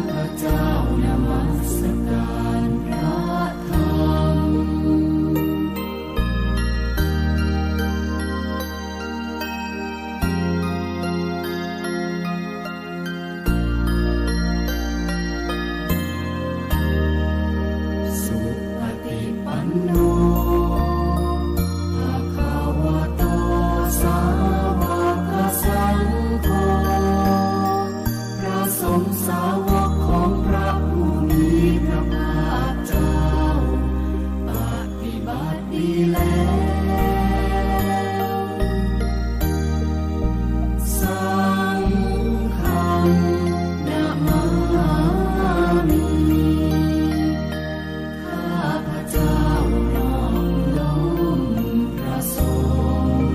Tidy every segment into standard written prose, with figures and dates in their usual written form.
พระเจ้านมัสการพระธรรมสุปฏิปันโนภะคะวะโตสาวกสังโฆพระสงฆ์สาวกของพระผู้มีพระภาคเจ้าปฏิบัติดีแล้วสังฆังนะมามิข้าพเจ้านอบน้อมพระสงฆ์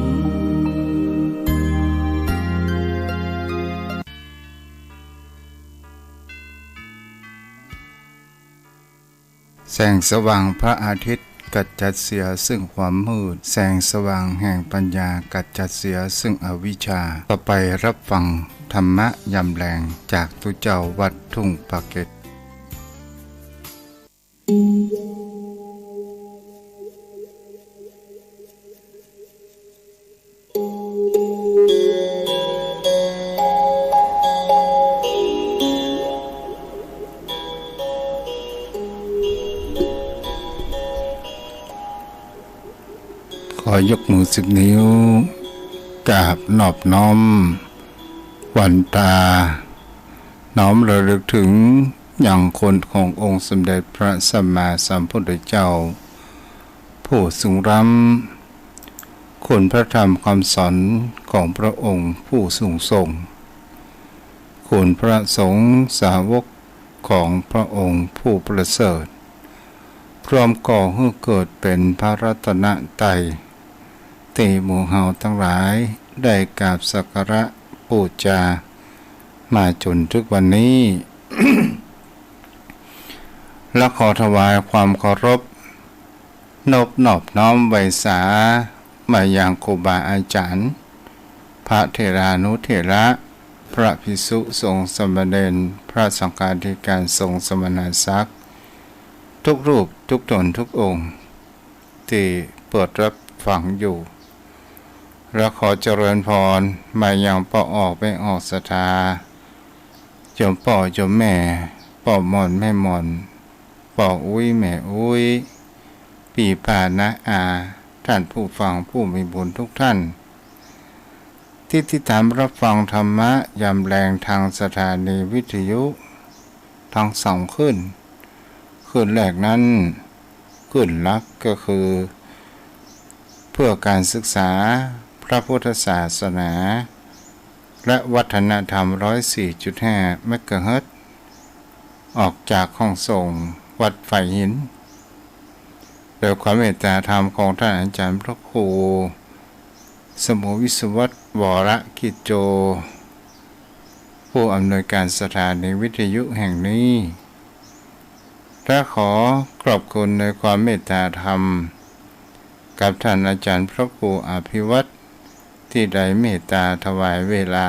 แสงสว่างพระอาทิตย์กัดจัดเสียซึ่งความมืดแสงสว่างแห่งปัญญากัดจัดเสียซึ่งอวิชชาต่อไปรับฟังธรรมะยำแรงจากตุเจ้าวัดทุ่งปากเกร็ดขอยกมือ10 นิ้วกราบนอบน้อมหวันตาน้อมระลึกถึงอย่างคนขององค์สมเด็จพระสัมมาสัมพุทธเจ้าผู้สูงล้ำคุณพระธรรมคำสอนของพระองค์ผู้สูงส่งคุณพระสงฆ์สาวกของพระองค์ผู้ประเสริฐพร้อมก่อให้เกิดเป็นพระรัตนตรัยที่หมู่เฮาทั้งหลายได้กราบสักการะบูชามาจนถึงวันนี้ และขอถวายความเคารพนอบน้อมไว้สามายังครูบาอาจารย์พระเถรานุเถระพระภิกษุสงฆ์สามเณรพระสังฆาธิการสงฆ์สมณศักดิ์ทุกรูปทุกตนทุกองค์ที่เปิดรับฟังอยู่และขอเจริญพรมายังพ่อออกไม่ออกศรัทธาโยมพ่อโยมแม่พ่อมอนแม่มอนพ่ออุ้ยแม่อุ้ยพี่ป้าน้าอาท่านผู้ฟังผู้มีบุญทุกท่านที่ติดตามรับฟังธรรมะยามแรงทางสถานีวิทยุทั้ง2 ขึ้นแรกนั้นขึ้นหลักก็คือเพื่อการศึกษาพระพุทธศาสนาและวัฒนธรรม 104.5 เมกะเฮิรตซ์ออกจากห้องส่งวัดไฟหินโดยความเมตตาธรรมของท่านอาจารย์พระครูสมุวิศวัตวรกิจโจผู้อำนวยการสถานีวิทยุแห่งนี้และขอขอบคุณในความเมตตาธรรมกับท่านอาจารย์พระครูอภิวัตรที่ได้เมตตาถวายเวลา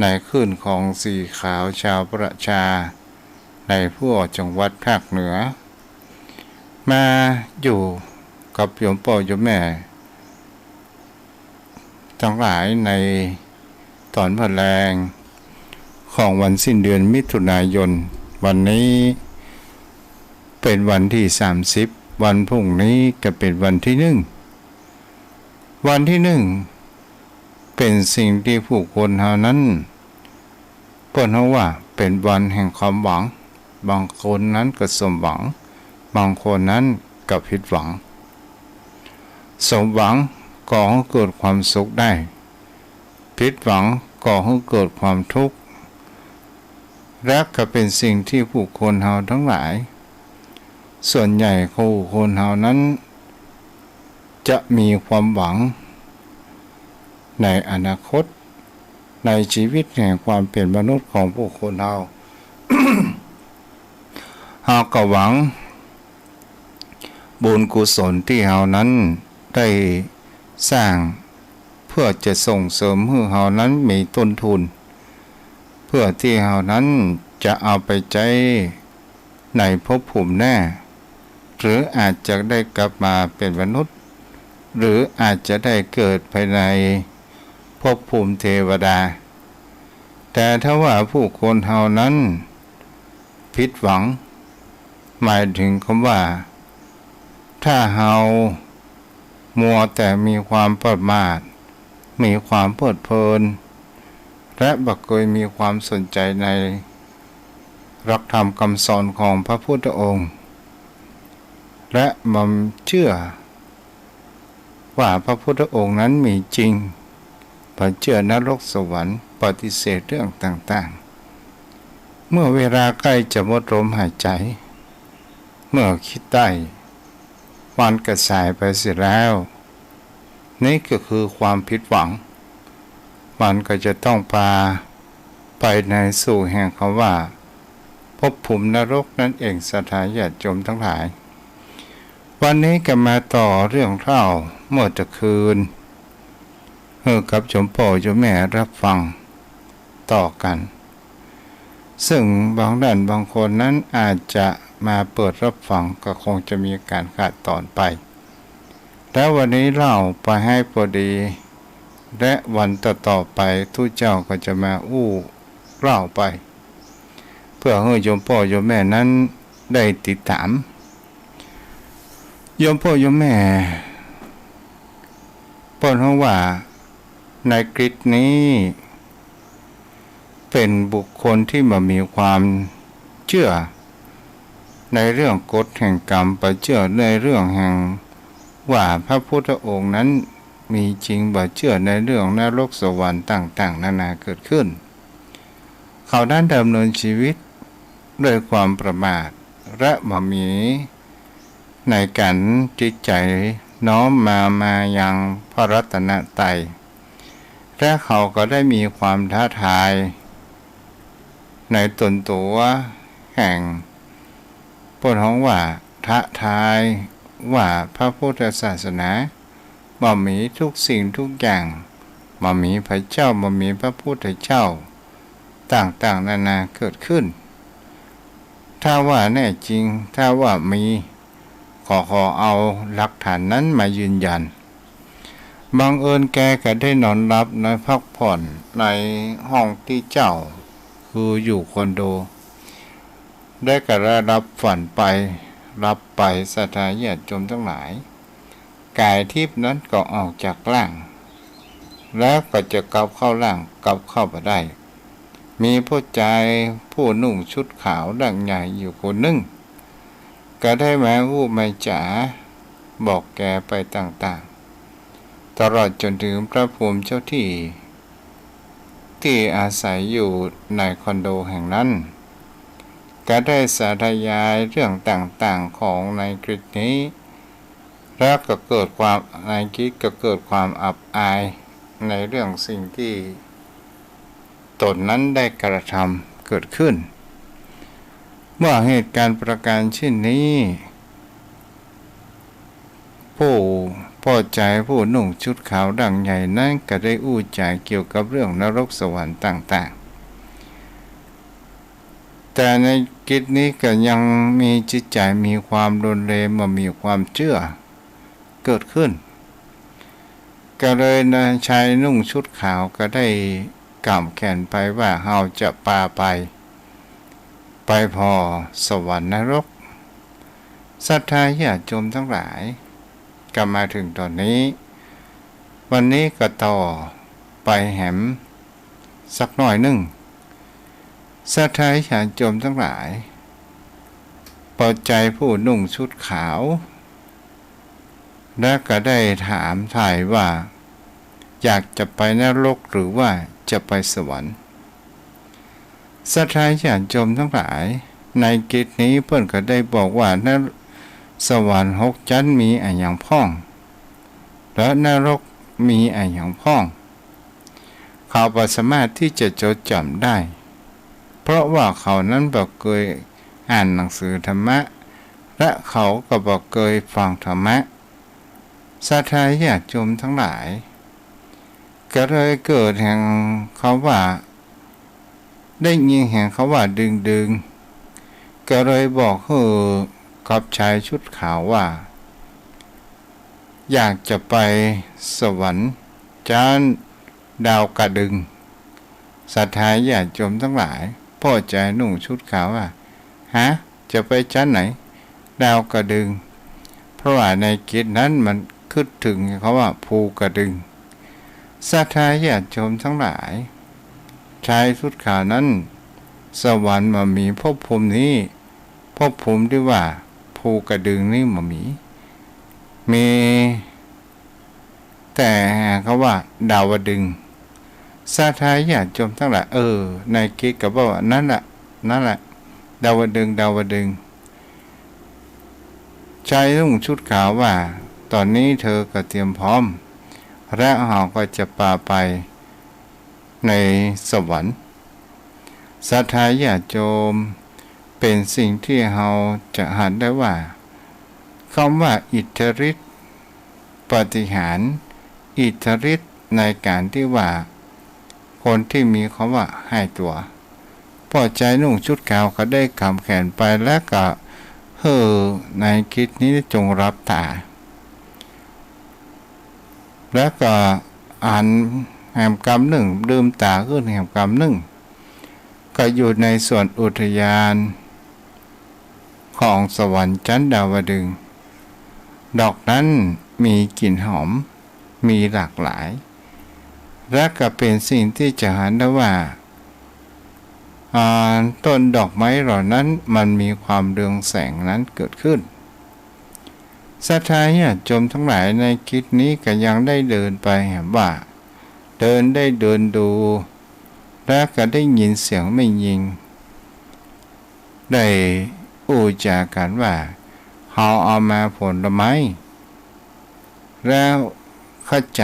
ในคืนของสีขาวชาวประชาในผู้ออกจังหวัดภาคเหนือมาอยู่กับโยมพ่อโยมแม่ทั้งหลายในตอนพแรงของวันสิ้นเดือนมิถุนายนวันนี้เป็นวันที่30วันพรุ่งนี้ก็เป็นวันที่1วันที่1เป็นสิ่งที่ผู้คนเฮานั้นเพิ่นว่าเป็นวันแห่งความหวังบางคนนั้นก็สมหวังบางคนนั้นก็ผิดหวังสมหวังก่อให้เกิดความสุขได้ผิดหวังก่อให้เกิดความทุกข์และก็เป็นสิ่งที่ผู้คนเฮาทั้งหลายส่วนใหญ่ผู้คนเฮานั้นจะมีความหวังในอนาคตในชีวิตแห่งความเป็นมนุษย์ของผู้คนเฮา เฮาก็หวังบุญกุศลที่เฮานั้นได้สร้างเพื่อจะส่งเสริมให้เฮานั้นมีต้นทุนเพื่อที่เฮานั้น จะเอาไปใช้ในภพภูมิหน้าหรืออาจจะได้กลับมาเป็นมนุษย์หรืออาจจะได้เกิดภายในภพภูมิเทวดาแต่ถ้าว่าผู้คนเฮานั้นผิดหวังหมายถึงคำว่าถ้าเฮามัวแต่มีความประมาทมีความเพลิดเพลินและบักเคยมีความสนใจในหลักธรรมคำสอนของพระพุทธองค์และมันเชื่อว่าพระพุทธองค์นั้นมีจริงพอเชื่อนรกสวรรค์ปฏิเสธเรื่องต่างๆเมื่อเวลาใกล้จะหมดลมหายใจเมื่อคิดได้วันกระสายไปเสียแล้วนี่ก็คือความผิดหวังมันก็จะต้องพาไปในสู่แห่งคำว่าภพภูมินรกนั่นเองสถานญาติโยมทั้งหลายวันนี้ก็มาต่อเรื่องเล่าเมื่อตะคืนกับโยมพ่อโยมแม่รับฟังต่อกันซึ่งบางท่านบางคนนั้นอาจจะมาเปิดรับฟังก็คงจะมีการขาดตอนไปแล้ววันนี้เล่าไปให้พอดีและวันต่อๆไปทุกเจ้าก็จะมาเล่าไปเพื่อให้โยมพ่อโยมแม่นั้นได้ติดตามโยมพ่อโยมแม่เปิดห้องว่าในคลิปนี้เป็นบุคคลที่มีความเชื่อในเรื่องกฎแห่งกรรมไปเชื่อในเรื่องแห่งว่าพระพุทธองค์นั้นมีจริงบ่เชื่อในเรื่องนรกสวรรค์ต่างๆนานาเกิดขึ้นเขาด้านดำเนินชีวิตด้วยความประมาทและมีในการจิตใจน้อมมายังพระรัตนตรัยและเขาก็ได้มีความท้าทายในตนตัวแห่งพระองค์ว่าท้าทายว่าพระพุทธศาสนาบ่มีทุกสิ่งทุกอย่างบ่มีพระเจ้าบ่มีพระพุทธเจ้าต่างๆนานาเกิดขึ้นถ้าว่าแน่จริงถ้าว่ามีขอเอาหลักฐานนั้นมายืนยันบังเอิญแกก็ได้นอนรับในพักผ่อนในห้องที่เจ้าคืออยู่คอนโดได้ก็ได้รับฝันไปรับไปสถานญาติโยมทั้งหลายกายทิพย์นั้นก็ออกจากร่างแล้วก็จะกลับเข้าร่างกลับเข้าไปได้มีผู้ชายผู้นุ่งชุดขาวดังใหญ่อยู่คนหนึ่งก็ได้มาไม่จ๋าบอกแกไปต่างๆตลอดจนถึงพระภูมิเจ้าที่อาศัยอยู่ในคอนโดแห่งนั้นก็ได้สาธยายเรื่องต่างๆของในคลิปนี้แล้วก็เกิดความในคลิปก็เกิดความอับอายในเรื่องสิ่งที่ตนนั้นได้กระทำเกิดขึ้นเมื่อเหตุการณ์ประการเช่นนี้ผู้พอใจผู้นุ่งชุดขาวดังใหญ่นั้นก็ได้อู้ใจเกี่ยวกับเรื่องนรกสวรรค์ต่างๆแต่ในกิจนี้ก็ยังมีจิตใจมีความรุนแรงมีความเชื่อเกิดขึ้นก็เลยนายชายนุ่งชุดขาวก็ได้กล่าวแขนไปว่าเฮาจะพาไปพอสวรรค์นรกศรัทธาญาติโยมทั้งหลายก็มาถึงตอนนี้วันนี้ก็ต่อไปแหมสักหน่อยหนึ่งศรัทธาญาติโยมทั้งหลายพอใจผู้นุ่งชุดขาวและก็ได้ถามถ่ายว่าอยากจะไปนรกหรือว่าจะไปสวรรค์ศรัทธาญาติโยมทั้งหลายในกิจนี้เพื่อนก็ได้บอกว่านสวรรค์6ชั้นมีอะไรอย่างพ้องและนรกมีอะไรอย่างพ้องเขาบ่สามารถที่จะจดจำได้เพราะว่าเขานั้นบ่เคยอ่านหนังสือธรรมะและเขาก็บ่เคยฟังธรรมะศรัทธาญาติโยมทั้งหลายก็เลยเกิดแห่งเขาว่า ได้ยินเห็นเขาว่าดึงก็เลยบอกกับชายชุดขาวว่าอยากจะไปสวรรค์ชั้นดาวกระดึงศรัทธาญาติโยมทั้งหลายพ่อใจหนุ่มชุดขาวว่าจะไปชั้นไหนดาวกระดึงเพราะว่าในกิจนั้นมันคิดถึงเขาว่าภูกระดึงศรัทธาญาติโยมทั้งหลายชายชุดขาวนั้นสวรรค์มามีภพภูมินี้ภพภูมิที่ว่าภูกระดึงนี่มามีแต่เขาว่าดาวดึงศรัทธาญาติโยมทั้งหลายในกิจก็บอกว่านั่นแหละดาวดึงชายนุ่งชุดขาวว่าตอนนี้เธอก็เตรียมพร้อมและเราก็จะพาไปในสวรรค์ศรัทธาญาติโยมเป็นสิ่งที่เราจะหันได้ว่าคำว่าอิทธิฤทธิ์ปาฏิหาริย์อิทธิฤทธิ์ในการที่ว่าคนที่มีคำว่าให้ตัวพอใจนุ่งชุดขาวก็ได้คำแขนไปแล้วก็ในคิดนี้จงรับตาแล้วก็อ่านแห่งกรรมหนึ่งลืมตาขึ้นแห่งกรรมหนึ่งก็อยู่ในส่วนอุทยานของสวรรค์ชั้นดาวดึงดอกนั้นมีกลิ่นหอมมีหลากหลายและก็เป็นสิ่งที่จะเห็นได้ว่าต้นดอกไม้เหล่านั้นมันมีความเรืองแสงนั้นเกิดขึ้นศรัทธาญาติโยมทั้งหลายในคิดนี้ก็ยังได้เดินไปเห็นว่าเดินดูและก็ได้ยินเสียงไม่ยิงได้อู้จากันว่าเขาเอามาผลไม้แล้วเข้าใจ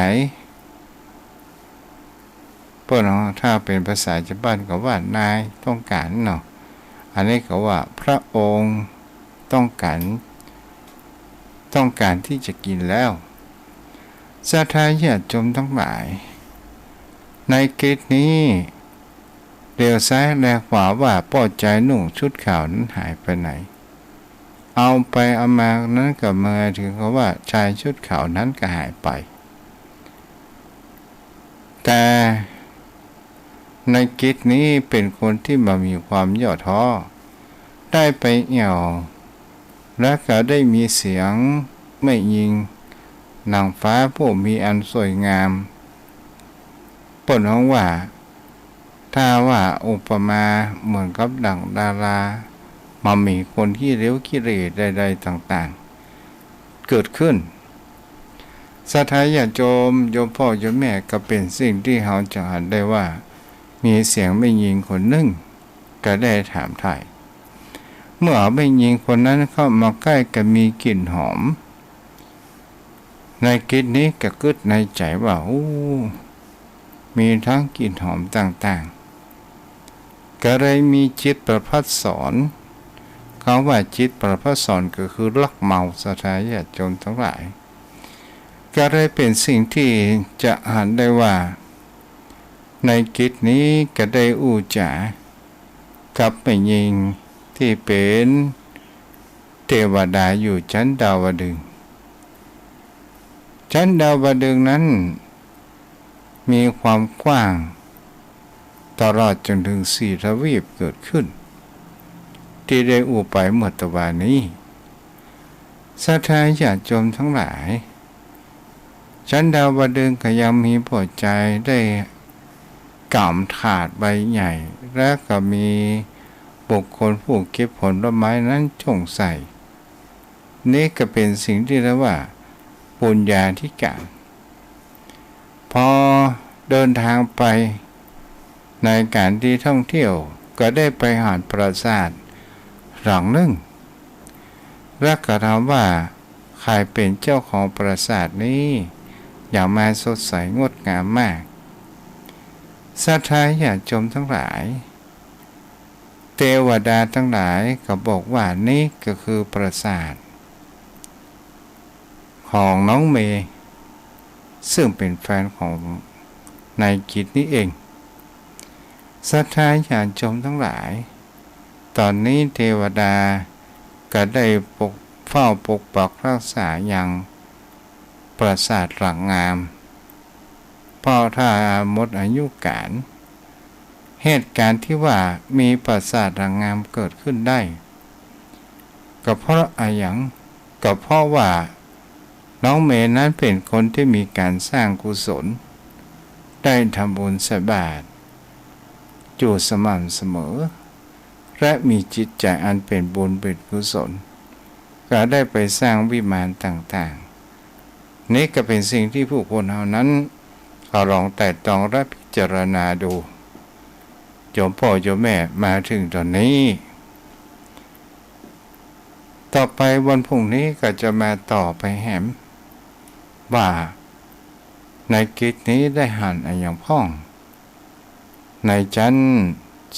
พวกเราถ้าเป็นภาษาชาวบ้านก็ว่านายต้องการเนาะอันนี้ก็ว่าพระองค์ต้องการที่จะกินแล้วศรัทธาญาติโยมทั้งหลายในกิจนี้เลี้ยวซ้ายแลขวาว่าป้อใจนุ่งชุดขาวนั้นหายไปไหนเอาไปเอามานั้นก็มาถึงเขาว่าชายชุดขาวนั้นก็หายไปแต่ในกิจนี้เป็นคนที่มามีความย่อท้อได้ไปเอี่ยวและก็ได้มีเสียงไม่ยิงนางฟ้าผู้มีอันสวยงามปนห้องว่าถ้าว่าอุปมาเหมือนกับดั่งดารามามีคนที่เลี้ยวกิเลสใดๆต่างๆเกิดขึ้นศรัทธาญาติโยมพ่อโยมแม่ก็เป็นสิ่งที่เราจะเห็นได้ว่ามีเสียงไม่ยิงคนหนึ่งก็ได้ถามไถ่เมื่อไม่ยิงคนนั้นเข้ามาใกล้ก็มีกลิ่นหอมในกิจนี้ก็กึดในใจว่ามีทั้งกลิ่นหอมต่างๆก็เลยมีจิตประพัดสอนเขาว่าจิตประพัดสอนก็คือลักเมาศรัทธาญาติโยมทั้งหลายก็เลยเป็นสิ่งที่จะหันได้ว่าในกิจนี้ก็ได้อู้จากับไม่ยิงที่เป็นเทวดาอยู่ชั้นดาวดึงชั้นดาวดึงนั้นมีความกว้างตลอดจนถึง4 ทวีปเกิดขึ้นที่ได้อู้ไปเมื่อตะวันนี้ศรัทธาญาติโยมทั้งหลายชั้นดาวดึงก็ยังมีพอใจได้กำถาดใบใหญ่และก็มีบุคคลผู้เก็บผลไม้นั้นจงใส่นี่ก็เป็นสิ่งที่เรียกว่าปุญญาธิการพอเดินทางไปในการที่ท่องเที่ยวก็ได้ไปหาดปราสาทหลังหนึ่งและก็ถามว่าใครเป็นเจ้าของปราสาทนี้อย่างมาสดใสงดงามมากศรัทธาญาติโยมทั้งหลายเทวดาทั้งหลายก็บอกว่านี่ก็คือปราสาทของน้องเมย์ซึ่งเป็นแฟนของนายกิจนี่เอง ศรัทธาญาติโยมทั้งหลายตอนนี้เทวดาก็ได้เฝ้าปกปักรักษาอย่างปราสาทหลังงามเพราะถ้าหมดอายุกาลเหตุการณ์ที่ว่ามีปราสาทหลังงามเกิดขึ้นได้ก็เพราะอะไรอย่างก็เพราะว่าน้องเมย์นั้นเป็นคนที่มีการสร้างกุศลได้ทำบุญใส่บาตรอยู่สม่ำเสมอและมีจิตใจอันเป็นบุญเป็นกุศลก็ได้ไปสร้างวิมานต่างๆนี่ก็เป็นสิ่งที่ผู้คนเหล่านั้นเขาลองแต่ตรองและพิจารณาดูโยมพ่อโยมแม่มาถึงตอนนี้ต่อไปวันพรุ่งนี้ก็จะมาต่อไปแหมว่าในกิจนี้ได้หันอย่างพ่องในชั้น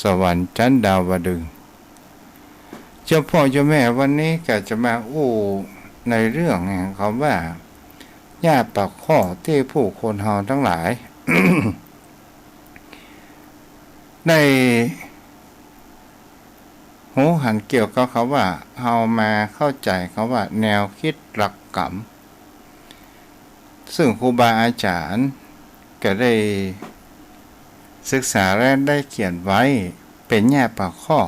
สวรรค์ชั้นดาวดึงส์เจ้าพ่อเจ้าแม่วันนี้ก็จะมาในเรื่องแห่งคำว่าญาติปากข้อที่ผู้คนเฮาทั้งหลาย ได้หูหันเกี่ยวกับเขาว่าเฮามาเข้าใจเขาว่าแนวคิดหลักกรรมซึ่งครูบาอาจารย์ก็ได้ศึกษาและได้เขียนไว้เป็นแง่ปากข้อ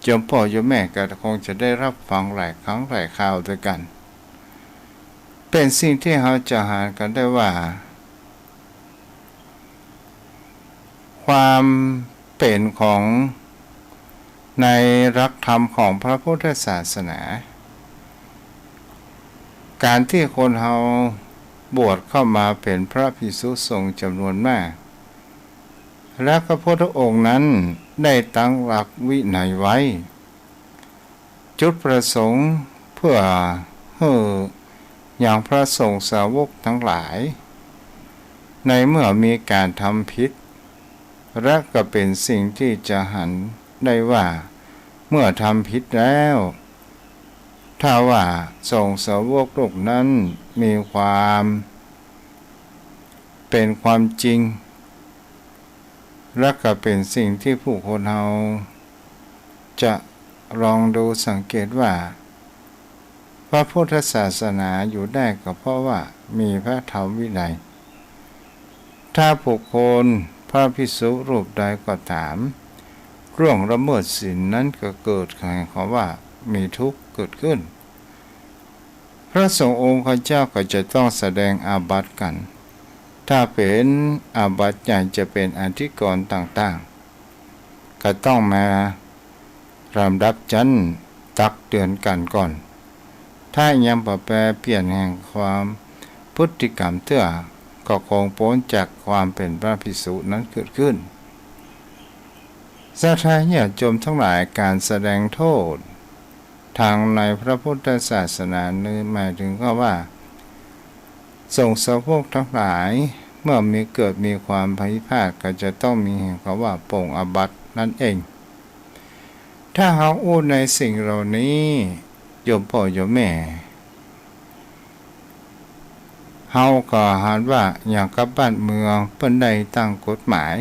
โยมพ่อโยมแม่ก็คงจะได้รับฟังหลายครั้งหลายคราวด้วยกันเป็นสิ่งที่เราจะหากันได้ว่าความเป็นของในหลักธรรมของพระพุทธศาสนาการที่คนเราบวชเข้ามาเป็นพระภิกษุสงฆ์จำนวนมากและพระพุทธองค์นั้นได้ตั้งหลักวินัยไว้จุดประสงค์เพื่อให้อย่างพระสงฆ์สาวกทั้งหลายในเมื่อมีการทำผิดและก็เป็นสิ่งที่จะหันได้ว่าเมื่อทำผิดแล้วถ้าว่าสงฆ์สาวกรูปนั้นมีความเป็นความจริงและก็เป็นสิ่งที่ผู้คนเราจะลองดูสังเกตว่าพระพุทธศาสนาอยู่ได้ก็เพราะว่ามีพระธรรมวินัยถ้าบุคคลพระภิกษุรูปใดก็ตามร่วงละเมิดศีลนั้นก็เกิดขึ้นเขาว่ามีทุกข์เกิดขึ้นพระสงฆ์องค์เจ้าก็จะต้องแสดงอาบัติกันถ้าเป็นอาบัติใหญ่จะเป็นอธิกรณ์ต่างๆก็ต้องมารำดับชั้นตักเตือนกันก่อนถ้ายังปแปรเปลี่ยนแห่งความพฤติกรรมเตื้อก็คงพ้นจากความเป็นพระภิกษุนั้นเกิดขึ้นศรัทธาญาติโยมทั้งหลายการแสดงโทษทางในพระพุทธศาสนานี้หมายถึงก็ว่าสงฆ์สาวกทั้งหลายเมื่อมีความพิพาทก็จะต้องมีคำว่าปรงอาบัตินั่นเองถ้าเราในสิ่งเหล่านี้โยมพ่อโยมแม่เฮาก็หันว่าอย่างกับบ้านเมืองเปิ้นได้ตั้งกฎหมาย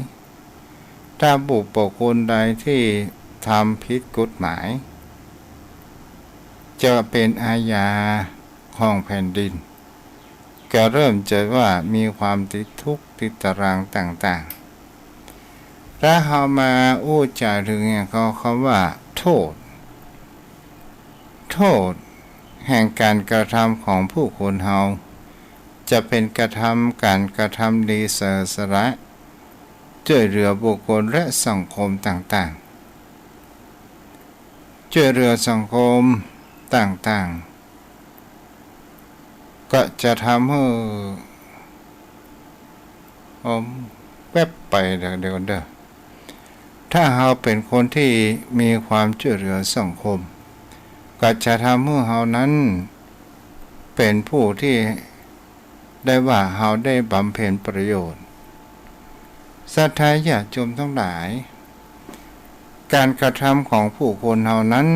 ถ้าบุคคลใดที่ทำผิดกฎหมายจะเป็นอาญาของแผ่นดินก็เริ่มจะว่ามีความติดทุกข์ติดตารางต่างๆถ้าเฮามาจาถึงเขาว่าโทษแห่งการกระทำของผู้คนเฮาจะเป็นการกระทำดีเสสละช่วยเหลือบุคคลและสังคมต่างๆช่วยเหลือสังคมต่างๆก็จะทำให้แป๊บไปเดี๋ยวถ้าเราเป็นคนที่มีความช่วยเหลือสังคมก็จะทำให้เรานั้นเป็นผู้ที่ได้ว่าเราได้บำเพ็ญประโยชน์ศรัทธาญาติโยมทั้งหลายการกระทำของผู้คนเรานั้น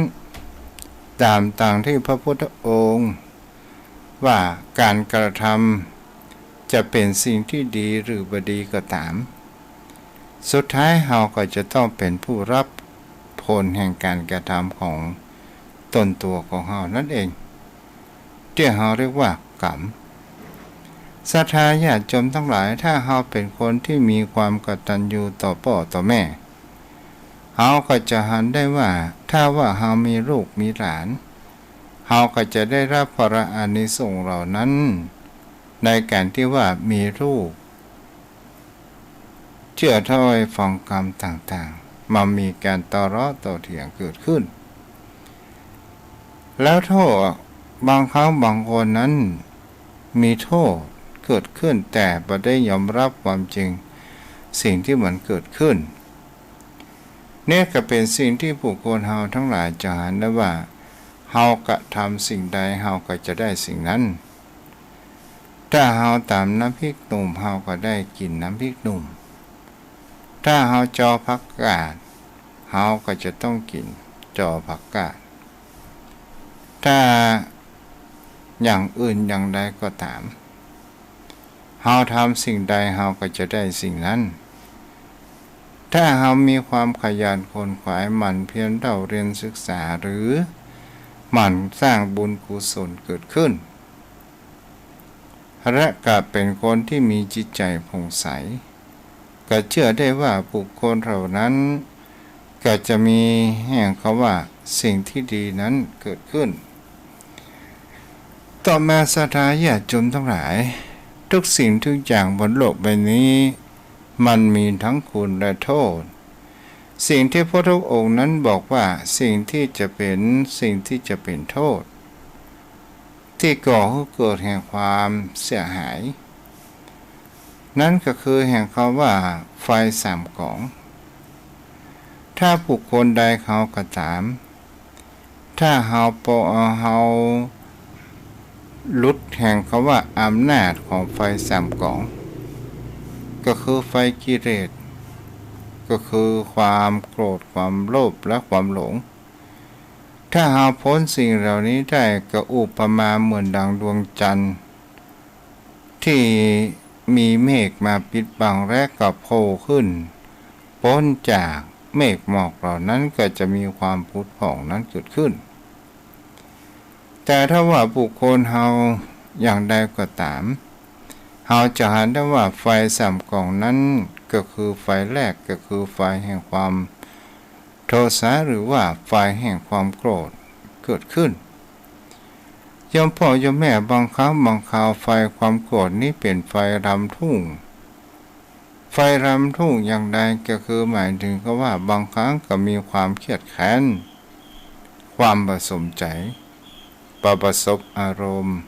ตามต่างที่พระพุทธองค์ว่าการกระทำจะเป็นสิ่งที่ดีหรือบ่ดีก็ตาม สุดท้ายเราก็จะต้องเป็นผู้รับผลแห่งการกระทำของตนตัวของเรานั่นเองที่เราเรียกว่ากรรมศรัทธาญาติโยมทั้งหลายถ้าเราเป็นคนที่มีความกตัญญูต่อพ่อต่อแม่เราก็จะหันได้ว่าถ้าว่าเรามีลูกมีหลานเราก็จะได้รับพระอานิสงส์เหล่านั้นในการที่ว่ามีลูกเชื่อถ้อยฟังกรรมต่างๆมามีการต่อร้อต่อเถียงเกิดขึ้นแล้วโทษบางครั้งบางคนนั้นมีโทษเกิดขึ้นแต่ไม่ได้ยอมรับความจริงสิ่งที่มันเกิดขึ้นเนี่ยก็เป็นสิ่งที่ผู้คนเฮาทั้งหลายจะหันได้ว่าเฮากระทำสิ่งใดเฮาก็จะได้สิ่งนั้นถ้าเฮาตามน้ำพริกหนุ่มเฮาก็ได้กินน้ำพริกหนุ่มถ้าเฮาจอผักกาดเฮาก็จะต้องกินจอผักกาดถ้าอย่างอื่นอย่างใดก็ตามเฮาทำสิ่งใดเฮาก็จะได้สิ่งนั้นถ้าเฮามีความขยันขวนขวายหมั่นเพียรเล่าเรียนศึกษาหรือหมั่นสร้างบุญกุศลเกิดขึ้นและก็เป็นคนที่มีจิตใจผ่องใสก็เชื่อได้ว่าบุคคลเหล่านั้นก็จะมีแห่งเขาว่าสิ่งที่ดีนั้นเกิดขึ้นต่อมาศรัทธาญาติโยมทั้งหลายทุกสิ่งทุกอย่างบนโลกใบนี้มันมีทั้งคุณและโทษสิ่งที่พระพุทธองค์นั้นบอกว่าสิ่งที่จะเป็นโทษที่ก่อให้เกิดแห่งความเสียหายนั่นก็คือแห่งเขาว่าไฟสามกองถ้าบุคคลใดเขาก็ตามถ้าเฮาลุดแห่งเขาว่าอำนาจของไฟสามกองก็คือไฟกิเลสก็คือความโกรธความโลภและความหลงถ้าเฮาพ้นสิ่งเหล่านี้ได้ก็อุปมาเหมือนดังดวงจันทร์ที่มีเมฆมาปิดบังและก็โผล่ขึ้นพ้นจากเมฆหมอกเหล่านั้นก็จะมีความผุดผ่องนั้นเกิดขึ้นแต่ถ้าว่าบุคคลเฮาอย่างใดก็ตามเฮาจะเห็นได้ว่าไฟสามกองนั้นก็คือไฟแรกก็คือไฟแห่งความโทสะหรือว่าไฟแห่งความโกรธเกิดขึ้นโยมพ่อโยมแม่บางครั้งบางคราวไฟความโกรธนี้เป็นไฟรำทุ่งไฟรำทุ่งอย่างใดก็คือหมายถึงก็ว่าบางครั้งก็มีความเครียดแค้นความผสมใจประสบอารมณ์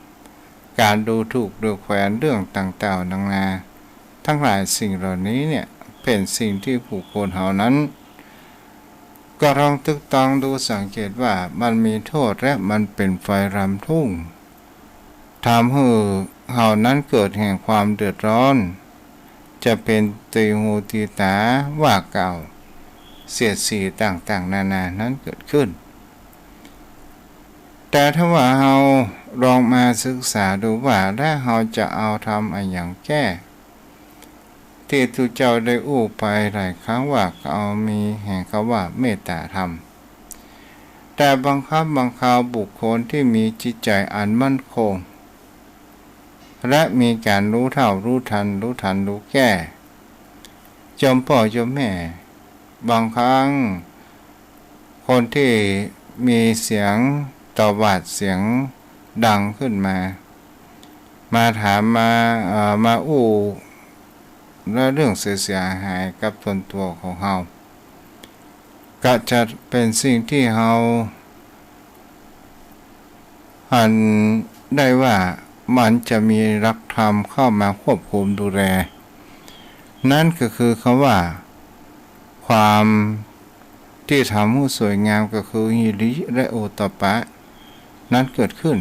การดูถูกดูแคลนเรื่องต่างๆนานาทั้งหลายสิ่งเหล่านี้เนี่ยเป็นสิ่งที่ผู้คนเหล่านั้นก็ลองตึกตองดูสังเกตว่ามันมีโทษและมันเป็นไฟรำทุ่งทำให้เหล่านั้นเกิดแห่งความเดือดร้อนจะเป็นตีหูตีตาว่าเก่าเสียดสีต่างๆนานานั้นเกิดขึ้นแต่ถ้าว่าเราลองมาศึกษาดูว่าถ้าเราจะเอาทำอะไรอย่างแก้ที่ทุกเจ้าได้อู้ไปหลายครั้งว่าเอามีแห่งเขาว่าเมตตาธรรมแต่บางครั้งบางคราวบุคคลที่มีจิตใจอันมั่นคงและมีการรู้เท่ารู้ทันรู้แก้จอมพ่อจอมแม่บางครั้งคนที่มีเสียงต่อวาดเสียงดังขึ้นมาถามมาอู้และเรื่องเสียหายกับตนตัวของเฮาก็จะเป็นสิ่งที่เฮาหันได้ว่ามันจะมีรักธรรมเข้ามาควบคุมดูแลนั่นก็คือคำว่าความที่ทำให้สวยงามก็คือหิริและโอตตัปปะนั้นเกิดขึ้น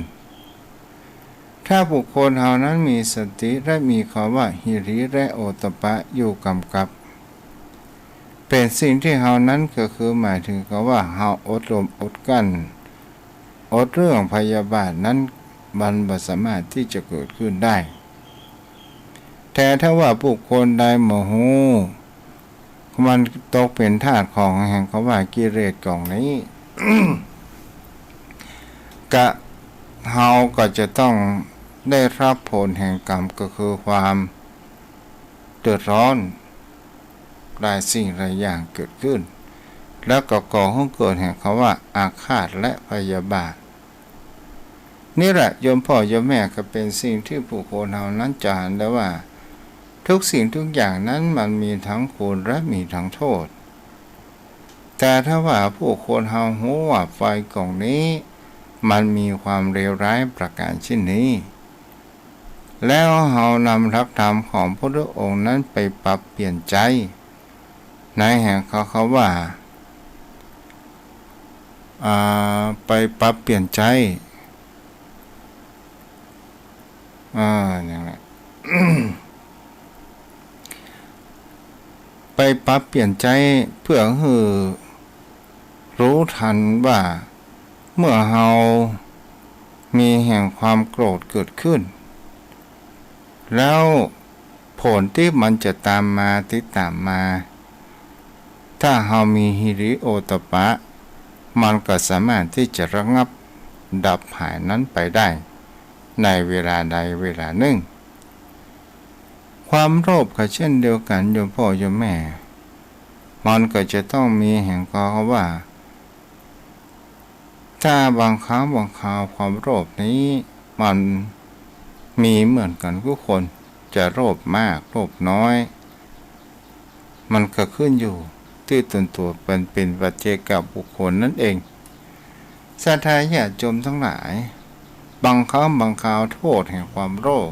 ถ้าบุคคลเหล่านั้นมีสติและมีคำว่าหิริและโอตตัปปะอยู่กำกับเป็นสิ่งที่เหล่านั้นก็คือหมายถึงคำว่าเฮาอดลมอดกั้นอดเรื่องพยาบาทนั้นมันบ่สามารถที่จะเกิดขึ้นได้แต่ถ้าว่าบุคคลใดโมโห มันตกเป็นทาสของแห่งเขาว่ากิเลสกล่องนี้ กะเฮาก็จะต้องได้รับผลแห่งกรรมก็คือความเดือดร้อนหลายสิ่งหลายอย่างเกิดขึ้นแล้วก็ก่อให้เกิดแห่งเขาว่าอาฆาตและพยาบาทนี่แหละโยมพ่อโยมแม่ก็เป็นสิ่งที่ผู้คนเฮานั้นจะเห็นได้ว่าทุกสิ่งทุกอย่างนั้นมันมีทั้งคุณและมีทั้งโทษแต่ถ้าว่าผู้คนเฮารู้ว่าไฟกล่องนี้มันมีความเลวร้ายประการเช่นนี้แล้วเฮานำหลักธรรมของพระองค์นั้นไปปรับเปลี่ยนใจในแห่งเขาว่าไปปรับเปลี่ยนใจอย่างนั้น ไปปรับเปลี่ยนใจเพื่อให้รู้ทันว่าเมื่อเฮามีแห่งความโกรธเกิดขึ้นแล้วผลที่มันจะตามมาติดตามมาถ้าเฮามีหิริโอตตัปปะมันก็สามารถที่จะระงับดับหายนั้นไปได้ในเวลาใดเวลาหนึ่งความโลภก็เช่นเดียวกันโยมพ่อโยมแม่มันก็จะต้องมีแห่งเขาว่าถ้าบางครั้งบางคราวความโลภนี้มันมีเหมือนกันทุกคนจะโลภมากโลภน้อยมันก็ขึ้นอยู่ที่ตนตัวเป็นปัจเจกบุคคลนั่นเองศรัทธาญาติโยมทั้งหลายบางครั้งบางคราวโทษแห่งความโลภ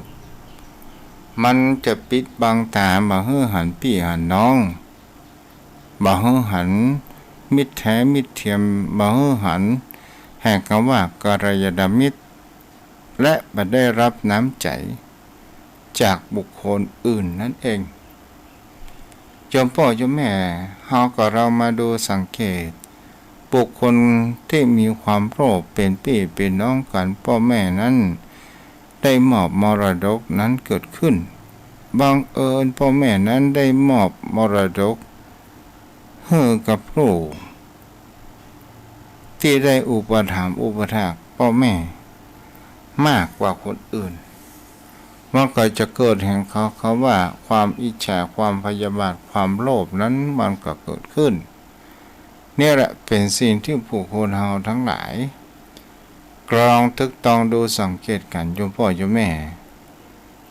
มันจะปิดบังตาบ่ให้หันพี่หันน้องบ่ให้หันมิตรแท้มิตรเทียมบ่ให้หันแห่งคำว่ากัลยาณมิตรและบ่ได้รับน้ำใจจากบุคคลอื่นนั่นเองโยมพ่อโยมแม่เฮาก็เรามาดูสังเกตบุคคลที่มีความโลภเป็นพี่เป็นน้องกันพ่อแม่นั้นได้มอบมรดกนั้นเกิดขึ้นบังเอิญพ่อแม่นั้นได้มอบมรดกให้กับลูกที่ได้อุปถัมภ์อุปถากพ่อแม่มากกว่าคนอื่นมันก็จะเกิดแห่งเขาว่าความอิจฉาความพยาบาทความโลภนั้นมันก็เกิดขึ้นนี่แหละเป็นสิ่งที่ผู้คนเฮาทั้งหลายกรองตึกตองดูสังเกตกันโยมพ่อโยมแม่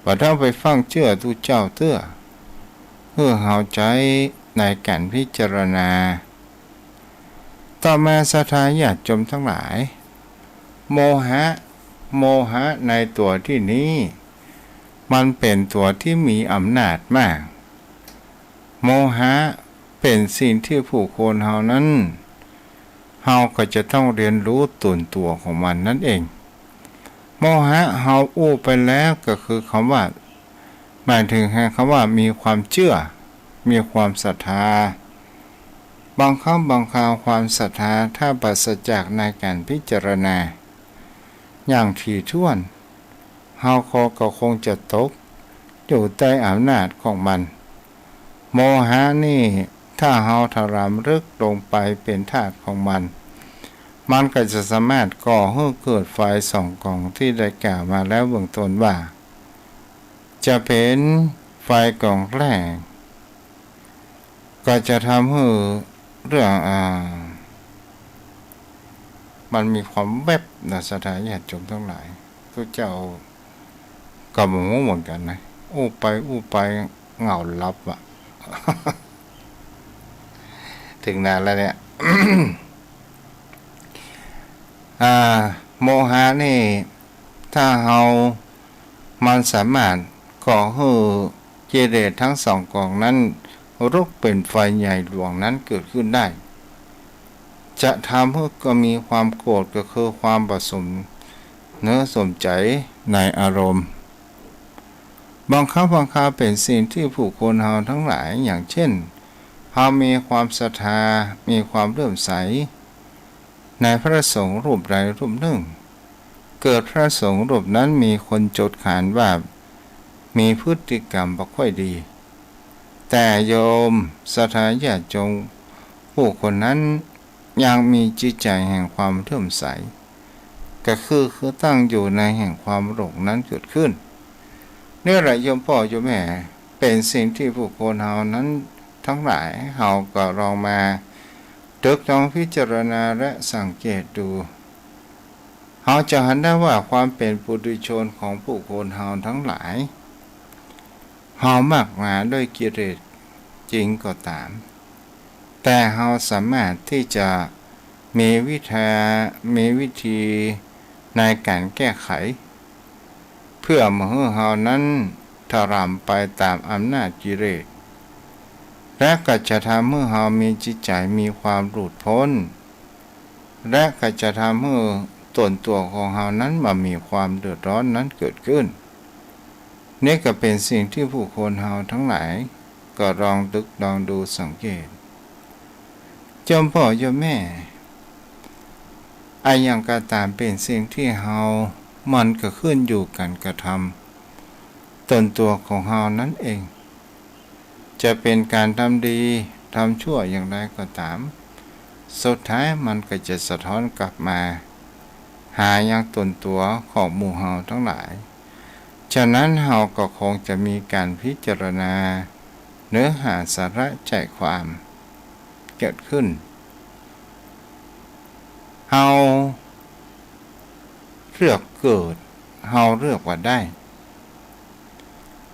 ว่าถ้าไปฟังเชื่อทุกเจ้าเตื้อเพื่อเฮาใจในการพิจารณาต่อมาศรัทธาญาติโยมทั้งหลายโมหะในตัวที่นี้มันเป็นตัวที่มีอำนาจมากโมหะเป็นสิ่งที่ผู้คนเฮานั้นเฮาก็จะต้องเรียนรู้ตนตัวของมันนั่นเองโมหะเฮาอู้ไปแล้วก็คือคำว่าหมายถึงคำว่ามีความเชื่อมีความศรัทธาบางครั้งบางคราวความศรัทธาถ้าปราศจากในการพิจารณาอย่างถี่ถ้วนเฮาก็คงจะตกอยู่ใต้อำนาจของมันโมหะนี่ถ้าเฮาถลำลึกลงไปเป็นธาตุของมันก็จะสามารถก่อให้เกิดไฟสองกองที่ได้กล่าวมาแล้วเบื้องต้นว่าจะเป็นไฟกองแรกก็จะทำให้เรื่องมันมีความแวบในสถานญาติโยมทั้งหลายทุกเจ้าก็มองเหมือนกันนะอู้ไปเหงาลับอ่ะ ถึงนานแล้วเนี่ย โมหะนี่ถ้ามันสามารถก่อให้กิเลสทั้งสองกองนั้นลุกเป็นไฟใหญ่หลวงนั้นเกิดขึ้นได้จะทำให้ก็มีความโกรธก็คือความผสมเนื้อสมใจในอารมณ์บางครั้งบางคราวเป็นสิ่งที่ผู้คนเฮาทั้งหลายอย่างเช่นเฮามีความศรัทธามีความเลื่อมใสในพระสงฆ์รูปใดรูปหนึ่งเกิดพระสงฆ์รูปนั้นมีคนโจทย์ขานว่ามีพฤติกรรมบ่ค่อยดี แต่โยมศรัทธาญาติโยมผู้คนนั้นยังมีจิตใจแห่งความเลื่อมใสก็คือตั้งอยู่ในแห่งความหลงนั้นเกิดขึ้นนี่แหละโยมพ่อโยมแม่เป็นสิ่งที่ผู้คนเฮานั้นทั้งหลายเฮาก็ลองมาตึกลองพิจารณาและสังเกตดูเฮาจะเห็นได้ว่าความเป็นปุถุชนของผู้คนเฮาทั้งหลายเฮามากมาด้วยกิเลสจริงก็ตามแต่เฮาสามารถที่จะมีวิธีในการแก้ไขเพื่อมให้เฮานั้นถรำไปตามอำนาจกิเลสและก็จะทำให้เฮามีจิตใจมีความหลุดพ้นและก็จะทำให้ตนตัวของเฮานั้นมามีความเดือดร้อนนั้นเกิดขึ้นนี่ก็เป็นสิ่งที่ผู้คนเฮาทั้งหลายก็ลองตึกลองดูสังเกตจอมพ่อจอมแม่อย่างก็ตามเป็นสิ่งที่เฮามันก็ขึ้นอยู่กันกระทำตนตัวของเฮานั้นเองจะเป็นการทำดีทำชั่วอย่างไรก็ตามสุดท้ายมันก็จะสะท้อนกลับมาหายังตนตัวของหมู่เฮาทั้งหลายฉะนั้นเฮาก็คงจะมีการพิจารณาเนื้อหาสาระใจความเกิดขึ้นเฮาเลือกเกิดเฮาเลือกว่าได้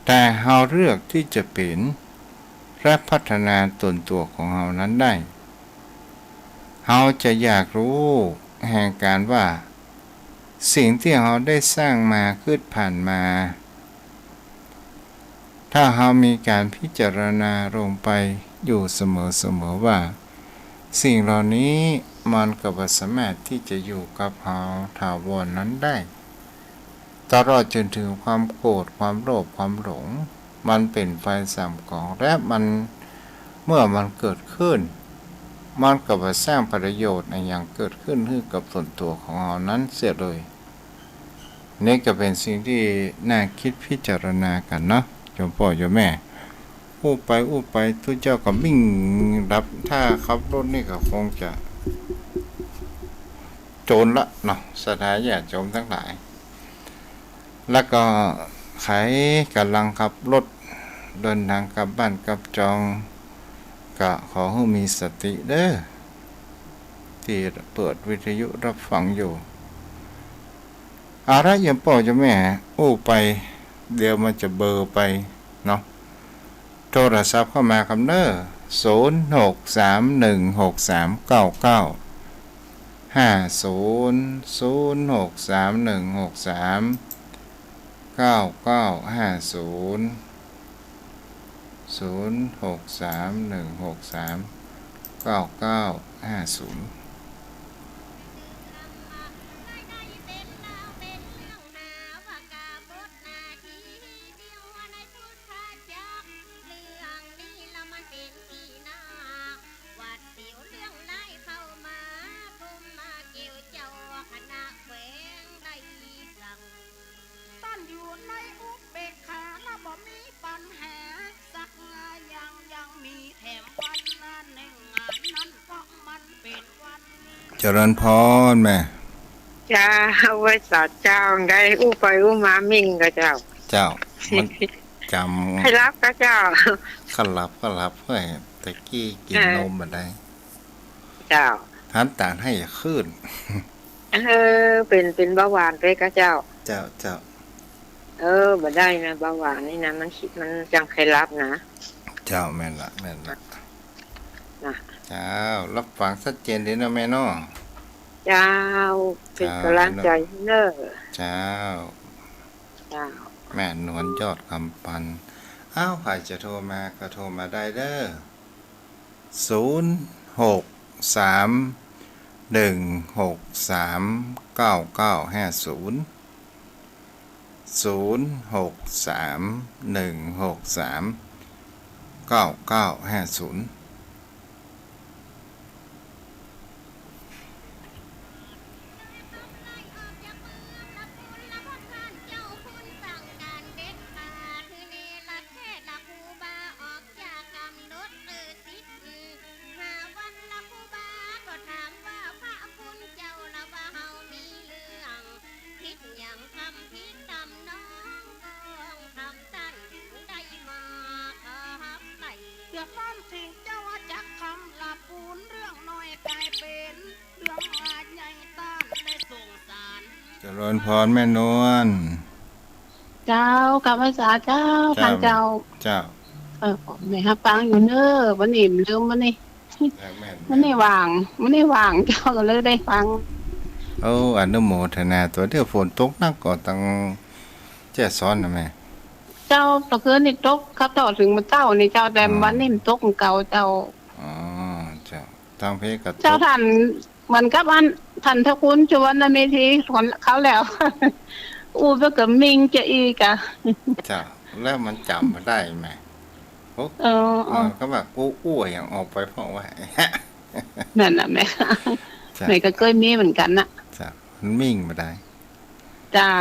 แต่เฮาเลือกที่จะเป็นและพัฒนาตนตัวของเฮานั้นได้เฮาจะอยากรู้แห่งการว่าสิ่งที่เฮาได้สร้างมาขึ้นผ่านมาถ้าเฮามีการพิจารณาลงไปอยู่เสมอว่าสิ่งเหล่านี้มันก็บ่สามารถที่จะอยู่กับเฮาถาวรนั้นได้ตลอดจนถึงความโกรธความโลภความหลงมันเป็นไฟสามกองและมันเมื่อมันเกิดขึ้นมันก็บ่สร้างประโยชน์ในอย่างเกิดขึ้นให้กับส่วนตัวของเรานั้นเสียเลยนี่ก็เป็นสิ่งที่น่าคิดพิจารณากันเนาะโยมพ่อโยมแม่อู้ไปทุกเจ้าก็วิ่งรับถ้าขับรถนี่ก็คงจะโจรละเนาะสถานญาติโยมทั้งหลายแล้วก็ใครกำลังขับรถเดินทางกลับบ้านกลับจองก็ขอให้มีสติเด้อที่เปิดวิทยุรับฟังอยู่อะไรอย่างพ่อจะแม่ไปเดี๋ยวมันจะเบอร์ไปเนาะโทรศัพท์เข้ามาคำเน้อ0631639950เจริญพรแม่จ้าไว้สาเจ้าได้อู้ไปอู้มามิ่งก็เจ้ามันจำให้รับก็เจ้าก็รับเพื่อตะกี้กินนมมาได้เจ้าท่านต่างให้ขึ้นเป็นเบาหวานไปก็เจ้าบ่ได้นะเบาหวานนี่นะมันจังใครรับนะเจ้าแม่นละนะเจ้ารับฟังชัดเจนดีนะแม่น้อเจ้าเป็นกำลังใจเนอะเจ้าแม่นวลยอดคำปันใครจะโทรมาก็โทรมาได้เด้อ0631639950 ริญพรแม่นวล เจ้ากลับภาษาเจ้าพันเจ้า เจ้า แม่ฮับฟังอยู่เนอวันนี้ลืมวันนี้ แม่น วันนี้ว่างเจ้าก็เลยได้ฟัง เอาอนุโมทนาตัวเดียวฝนตกนักก็ตั้งแจ้ซ้อนนะแม่ เจ้าตะเคืนนี่ตกครับต่อถึงมาเจ้านี่เจ้าแต่วันนี้มันตกเก่าเจ้า อ๋อเจ้าทางเพก็ต เจ้าก ท่านมันกับอันท่านทคุณชวนเมธีคนเขาแล้ว อูไปกับมิงจะอีกะ เจ้าแล้วมันจำมาได้ไหมโอ้ ก็แบบกู้อย่างออกไปเพราะว่า นั่นน่ะแม่ จ้ะ แม่ก็เคยมีเหมือนกันน่ะ เจ้ามันมิ่งมาได้ เจ้า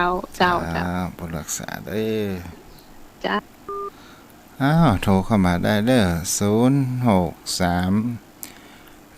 บรักษาเด้อ จ้า อ้าวโทรเข้ามาได้เด้อ063-163-9950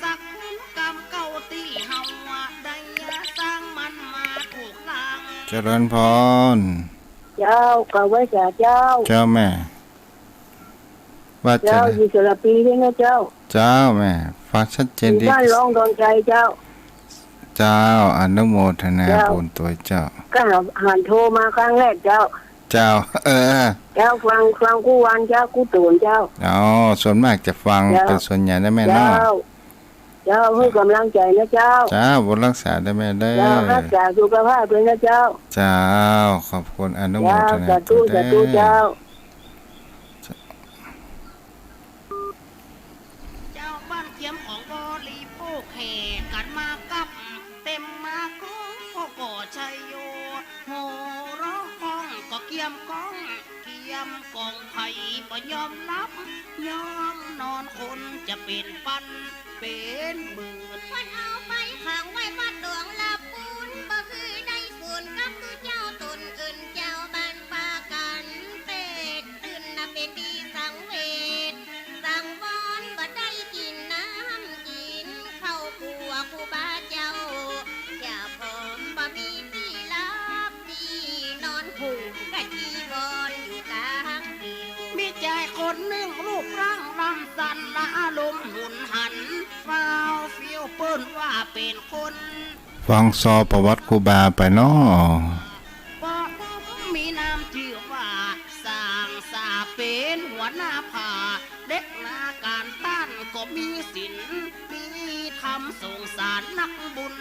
สักคุณกรรมเก่าตีเฮาได้สร้างมันมาถูกทาง เจริญพร เจ้าก็ไว้จ่าเจ้า เจ้าแม่ ว่าจะ เจ้าอยู่สระปีด้วยนะเจ้า เจ้าแม่ฟังชัดเจนดี บ้านร้องดอนใจเจ้า เจ้าอนุโมทนา เจ้า บุญตัวเจ้า ก็หันโทรมาครั้งแรกเจ้า เจ้า เจ้าฟังกู้วันเจ้ากู้ตูนเจ้า อ๋อส่วนมากจะฟัง เจ้า เป็นส่วนใหญ่ได้แม่ เจ้า เนาะ เจ้าให้กำลังใจนะเจ้า เจ้าบุญรักษาได้แม่เด้อ เจ้ารักษาสุขภาพด้วยนะเจ้า เจ้าขอบคุณอนุโม เจ้า ทนา สาธุสาธุเจ้า เจ้าบ้านเทียมของบริโภคแห่กันมากับเต็มมาคุ้งก็ก่อชัยโยโหร้องก้องก็เกียมก้องเกียมกองไผ่บ่ยอมรับยอมนอนคนจะเป็นปันเป็นหมื่น วันเอาไปขังไว้วัดหลวงลาปูนบ่คือได้ส่วนกับคือเจ้าตนอื่นเจ้าบ้านปากันเป็ดตื่นน่ะเป็นดีสังเวชสังวรบ่ได้กินน้ำกินเข้าวครัวครูบาเจ้าอย่าพร้อมบ่มีที่รับดีนอนผูกกะจีวรอยู่กลางเดียว มีใจคนหนึ่งรูปร่างลำสันละอารมณ์หุ่นหันฟ้าวเฟี้ยวเปิ้นว่าเป็นคน ฟังซอประวัติครูบาไปเนาะ ปอดมีนามชื่อว่าสร้างสาเป็นหัวหน้าผาเด็กนาการต้านก็มีศีลมีธรรมสงสารนักบุญ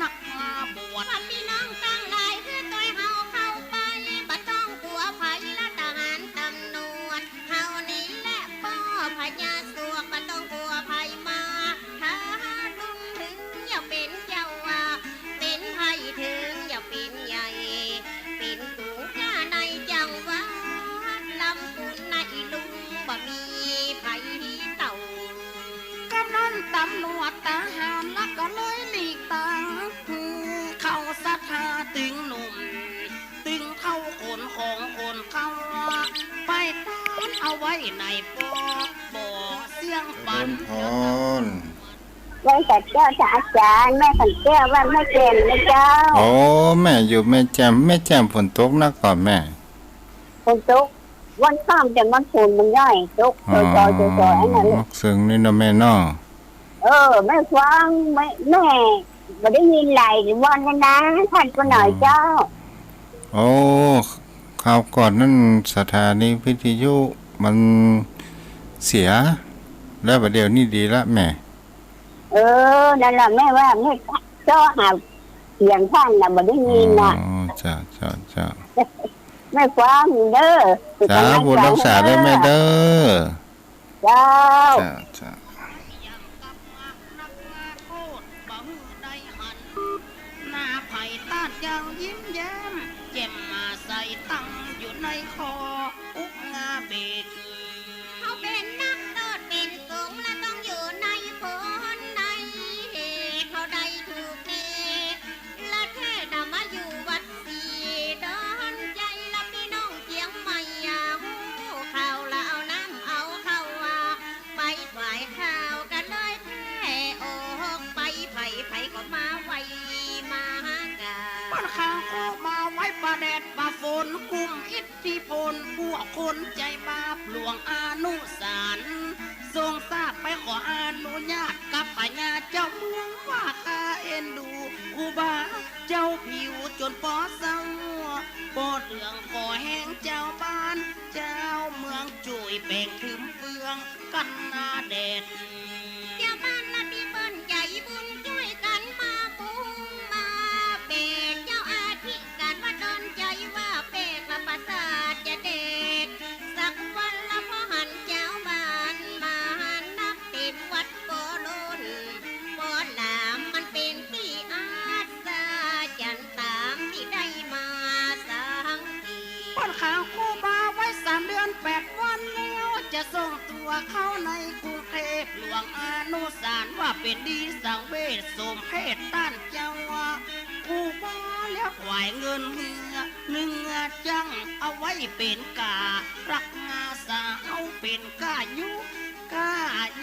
นักมาบวช ว่าพี่น้องตั้งหลายคือตัวเฮาเข้าไปบ่ต้องกลัวภัยและทหารตำรวจเฮานี่แหละป้อพญาสวกบ่ต้องกลัวภัยมาถ้าลุงถึงอย่าเป็นเจ้าว่าเป็นภัยถึงอย่าเป็นใหญ่เป็นตูกล้าในจังหวัดลำพูนในลุงบ่มีภัยเต่า กำนันตำรวจทหารและก็เลยหลีกทางเข้าศรัทธาตึงหนุ่มตึงเท่าคนของคนเขาไปต้อนเอาไว้ในปอบ่อเสียงปัน พร ไว้แต่เจ้าจ๋าอาจารย์แม่ขันแก้วว่าไม่เก่งนะเจ้า โอ้แม่อยู่แม่แจ่มฝนตกนักก่อนแม่ คนตุกวันข้ามแต่มันฝุ่นมันย่อยตุกจอยไอ้นั่นเลย ซึ่งนี่เนาะแม่เนาะ แม่ฟังแม่ไม่ได้ยินไหลวันนั้นนะท่านก็หน่อยเจ้า โอ้คราวก่อนนั่นสถานีวิทยุมันเสีย แล้วประเดี๋ยวนี้ดีละแม่ นั่นแหละแม่ว่าแม่เจ้าหาเสียงท่านน่ะไม่ได้ยินน่ะ อ๋อจ้า แม่ฟังเด้อ จ้าบุญรักษาได้แม่เด้อ เจ้า จ้า ยังกับมากนักมาโคตรบ่ฮือได้หันหน้าไผ่ต้านยังยิ้มแย้ม อนข้างโคมาไว้ประแดดประฝนกุมอิทธิพลพวกคนใจบาปหลวงอนุสารทรงทราบไปขออนุญาตกับพญาเจ้าเมืองว่าข้าเอ็นดูครูบาเจ้าผิวจนปอเศร้าโปรดเรื่องขอแห้งเจ้าบ้านเจ้าเมืองจุยแป่งถึงเฟืองกันนาแดดเจ้าบ้านละที่เปิ้นใจบุญช่วยกันมาปุงมาเป็นเจ้าอาธิการว่าดอนใจว่าเป็ดละประสาทจะเด็กสักวันละพ่อหันเจ้าบ้านมานับติดวัดโปโลนปอหลามมันเป็นที่อาสาจันตามที่ได้มาสังกีป้อนข่าวครูบาไว้3 เดือน 8 วันแล้วจะส่งตัวเข้าในกรุงเทพหลวงอนุสารว่าเป็นดีสังเวชสมเพศต้านเจ้าครูบาแล้วไหวเงินเหือหนึ่งจังเอาไว้เป็นการักงาสาวเป็นกายุกา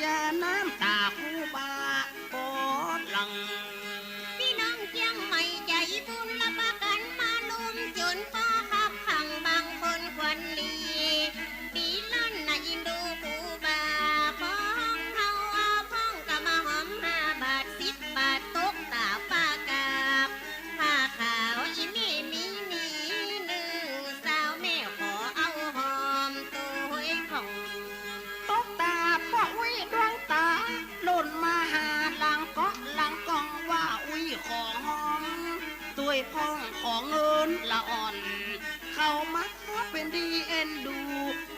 ยาน้ำตาครูบาปอดหลังพี่น้องเชียงใหม่ใจบุญละประกันมาลุมจนฟ้าขับขังบางคนควันลีดีลั่นนะยินดูกูบาพ้องเขาเอาพ้องก็มาหอม5 บาท10 บาทตกตาปากาบผ้าขาวอีมีนีหนึ่งสาวแม่ขอเอาหอมตัวของ ตกตาเพราะวิดวงตาหล่นมาหาหลังเกาะหลังกองว่าอุ้ยของหอมตัวพ้องของเงินละอ่อนเข้ามาเป็นดีเอ็นดู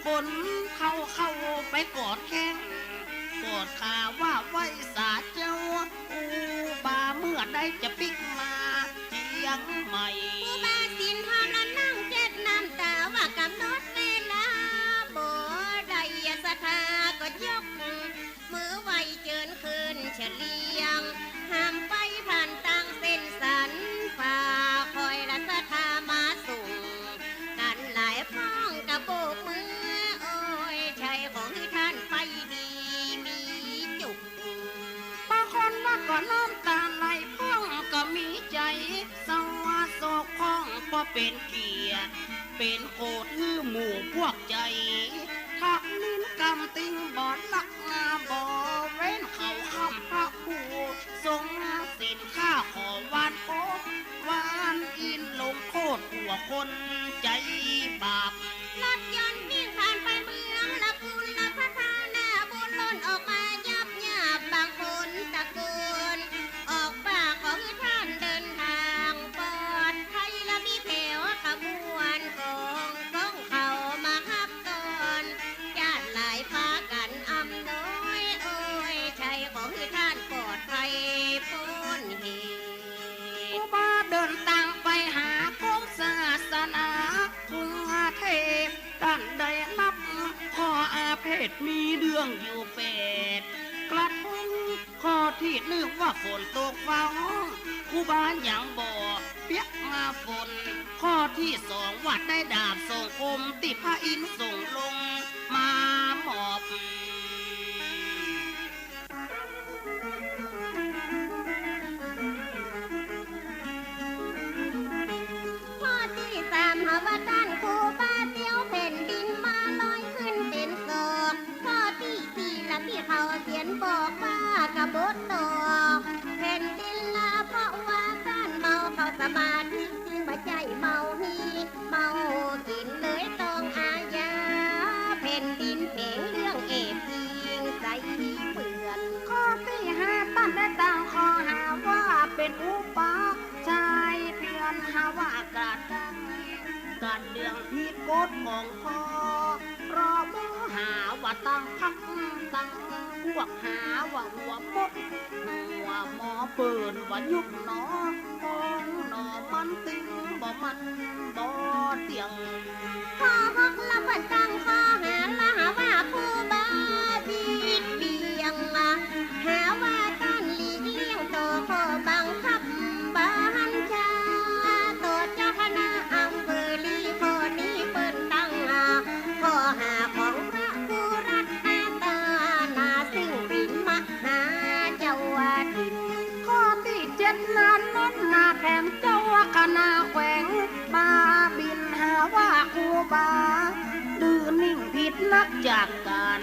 คนเข้าไปกอดแข้งกอดขาว่าไว้สาเจ้าอูบาเมื่อได้จะปิกมาเจียงใหม่อูบาสินทรนั่งเจ็ดน้ำตาว่ากำหนดเวลาบ่ได้ศรัทธาก็ยกมือไหวเจิญคืนเฉลียงห้ามไปผ่านตั้งเส้นสันฝ่าคอยละศรัทธามาส่งกันหลายพ้องกระโบกมือโอ้ยใจของที่ท่านไปดีมีจุกบางคนว่าก็น้ำตาไหลพ้องก็มีใจสวาโศกพ้องพอเป็นเกียรติเป็นโคตรหื้อหมู่พวกใจทักลิ้นกำติงบอดลักงาบ่เว้นเขาคำพระผู้ทรงสินข้าขอวานโป๊วานอินลงโคตรหัวคนใจบาปรถยนต์วิ่งผ่านไปเมืองละกุลละพัฒนาบุญล้นออกมายับยับบางคนตะโกนออกปากของท่านเดินทางปลอดภัยละมีแถวขบวนของเขามาขับตอนญาติหลายพากันอำน้อยโอ้ยใจของท่านปลอดภัยพ้นเหตุอุบาเดินทางไปหากองศาสนาคุงเทพท่านได้รับข้ออาเพศมีเรื่องอยู่8 กระทงข้อที่1ว่าฝนตกฟ้าห้องครูบาอย่างบ่เปียกมาฝนข้อที่2ว่าได้ดาบส่งคมติพระอินทร์ส่งลงมาหมอบข้อที่3หาว่าด้านครูบาเตียวแผ่นดินมาลอยขึ้นเป็นศอกข้อที่4ละที่เขาเขียนบอกว่ากบฏต่อแผ่นดินละเพราะว่าท่านเมาเข้าสมาธิจึงบ่ใจเมาฮีเมากินเลยต้องอาญาแผ่นดินเพลงเรื่องเอฟยิงใส่เปื่อนข้อที่5ตั้นได้ตั้งข้อหาว่าเป็นอุปาชายเพียนหาว่ากาดดังการเรื่องผิดกฎของพ่อรอบ่หาว่าตั้งพักตั้งพวกหาว่าหัวมดหัวหมอเปิดว่ายุบหนอของหนอมันติงบ่มันบ่เตียงข้อ6ละวันตั้งข้อหาละหาว่าครูบาบิดเบียงหาว่าท่านหลีกเลี่ยงต่อข้อบังคับบัญชาต่อเจ้าคณะอำเภอลีข้อนี้เปิ้นตั้งข้อหาของพระครูรัตตานาซึ่งเป็นมหาเจ้าถิ่นข้อที่7นั้นนาแข ณะแขวงมาบินหาว่าครูบาดื้อนิ่งผิดนักจากกัน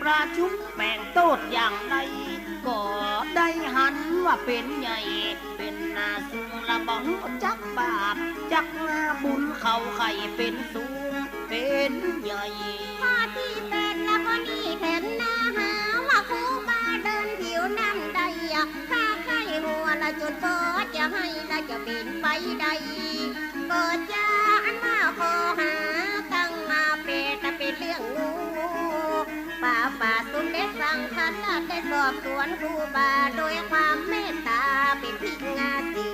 ประชุมแบ่งโทษอย่างไรก็ได้หันว่าเป็นใหญ่เป็นนาสูงละบ้องจักบาปจักงาบุญเขาไข่เป็นสูงเป็นใหญ่ข้อที่เป็นแล้วก็นี่เห็นหน้าหาว่าครูบาเดินผิวน้ำใดถ้าใครหัวละจุดโบจะให้ละจะเป็นไปใดก็จะอันมาขอหาตั้งมาเป็นเรื่องงูป่าสุนเด็จสั่งคันได้สอบสวนครูบาโดยความเมตตาเป็นพิงาสี